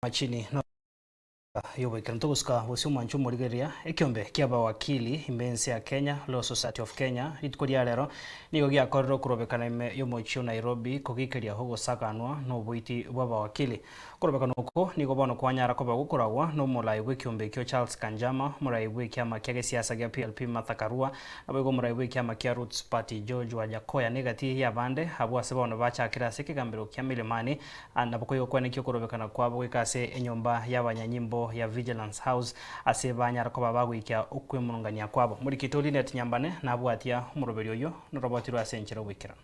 Machini no yowe kantoguska wosuma nchumo ligeria ekiombe kia bawakili imbensi ya Kenya Law Society of Kenya itkoria lero nigo gia korro Korobekana ime yomochio Nairobi kogikeria OGOSAGANWA NOBOITI BW'ABAWAKILI Korobekana uko nigo bono kwanyara koba gukoragwa no mulai bw'ikiombe kyo Charles Kanjama mulai bw'ikiama kia siasa gia PLP Mathakarua abego mulai bw'ikiama kia Roots Party George Wajakoya negati ya bande abwase bono bachakira sekigambiro kia milimani anabukoyo kwanekyo Korobekana kwabo gwikase enyomba y'abanyanyimbo ya Vigilance House ase banyara ko babagwikia okwemurungania kwabo muri kitoli net nyambane nabwatia umuroberi oyo norobotirwa asenchero gwikira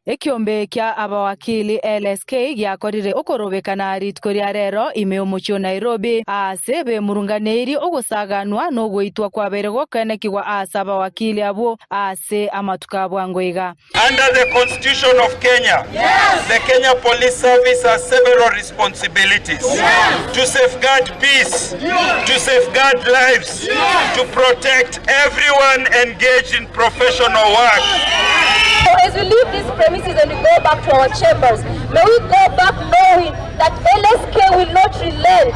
Ekiombe kia abawakili LSK gyakorire Korobekana ritkoria rero ime omuchio Nairobi ase be murunganeri OGOSAGANWA no goitwa kwa berego kenekigwa asa abawakili abo ase amatuka bwangoiga. Under the Constitution of Kenya, yes, the Kenya Police Service has several responsibilities, yes, to safeguard peace, yes, to safeguard lives, yes, to protect everyone engaged in professional work. So as we leave these premises and we go back to our chambers, may we go back knowing that LSK will not relent,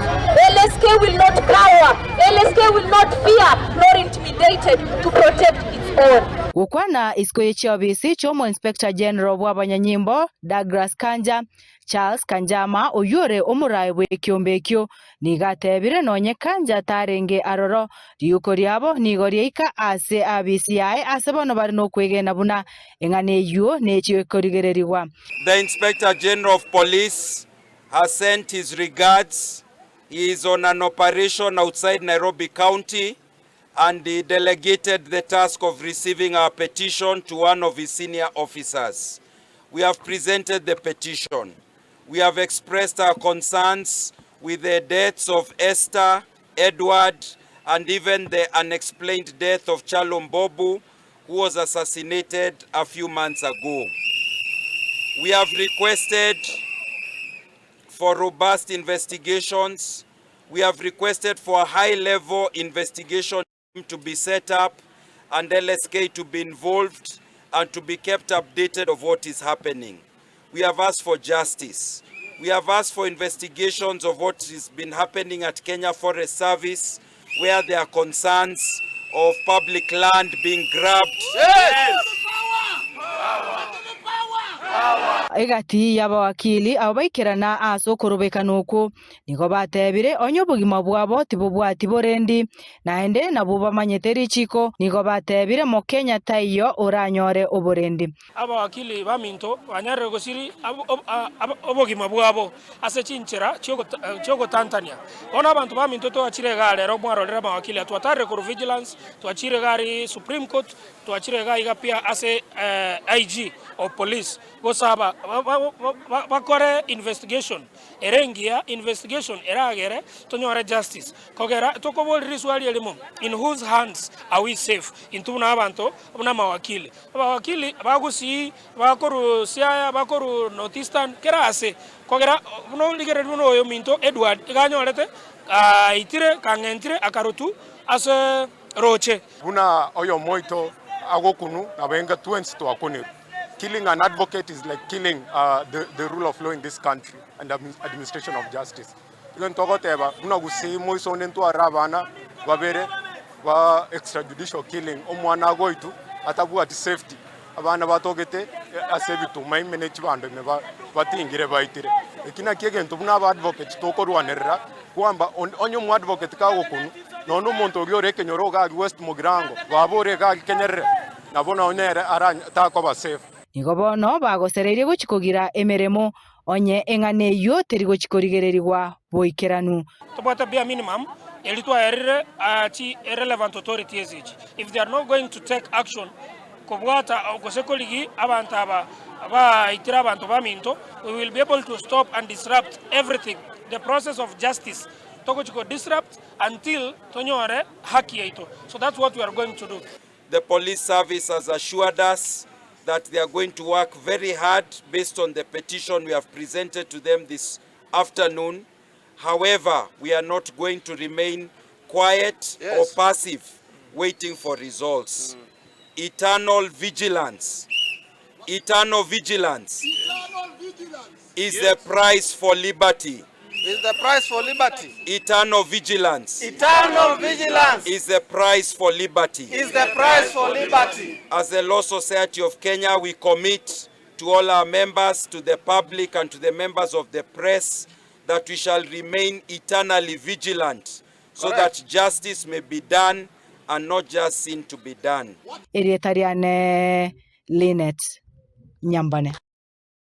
LSK will not cower, LSK will not fear nor intimidated to protect its own. Ukwana iskoye chiobisi chomo Inspector General bw'abanyanyimbo Douglas Kanja Charles Kanjama oyore omurai bw'ekiombe ekyo nigatebire nonye Kanja tarenge aroro riuko ryabo nigoryika ase abisi yae ase bono bari no kwegena buna engane yuo n'ekyo korigererwa. The Inspector General of Police has sent his regards. He is on an operation outside Nairobi County and he delegated the task of receiving our petition to one of his senior officers. We have presented the petition. We have expressed our concerns with the deaths of Esther, Edward, and even the unexplained death of Chalom Bobu, who was assassinated a few months ago. We have requested for robust investigations. We have requested for a high-level investigation to be set up and LSK to be involved and to be kept updated of what is happening. We have asked for justice. We have asked for investigations of what has been happening at Kenya Forest Service, where there are concerns of public land being grabbed. Yes! Egati y'abawakili abaikirana aso Korobekana uko nigo batebire onyo bugima bwabo tibubwati borendi naende nabo bamanyeteri chiko nigo batebire mo Kenya tayo oranyore oborendi. Abawakili baminto banyare gosiri obugima bwabo ase chinchera choko Tanzania ona abantu baminto to achire gare ro mwarolera abawakili atwatare ku vigilance to achire gari Supreme Court to achire gari pia ase IG of police gosaba bakore investigation erengia investigation eragere tonyore justice kogera tokoboli swali elimo in whose hands are we safe intuna abantu na mawakili abawakili bagusi bakoru siaya bakoru notistan kerase kogera no ligere no yo minto Edward ganyorete itire kangentire akarutu ase roche buna oyo moito agokunu na benga twins to akoniru. Killing an advocate is like killing the rule of law in this country and administration of justice. Even togoteba una gusimo isonento arabana babere wa extrajudicial killing omwana goitu atabu at safety abana batogete asebitu maimene chibando ne batingire baitire ekina kiegento buna ba advocate tokorwanerera kwamba onyo mu advocate kago kunu nono monto ogyo kenyoro ga West Mugirango babore ga kenyerere nabona onere aranya takoba safe. Nigo bono bagosereire guchikogira emeremo onye engane yo teri guchikorigererwa boikeranu. Tobata bia minimum elitwa erire ati irrelevant authorities age. If they are not going to take action kobwata gosekoligi abantu aba itira abantu baminto, we will be able to stop and disrupt everything, the process of justice togochiko disrupt until tonyore haki yaito. So that's what we are going to do. The police service has assured us that they are going to work very hard based on the petition we have presented to them this afternoon. However, we are not going to remain quiet, yes, or passive, waiting for results. Eternal vigilance Eternal vigilance is the price for liberty. Is the price for liberty. Eternal vigilance Eternal vigilance is the price for liberty. is the price for liberty. As the Law Society of Kenya, we commit to all our members, to the public and to the members of the press that we shall remain eternally vigilant so that justice may be done and not just seen to be done. Erietariane Linet Nyambane.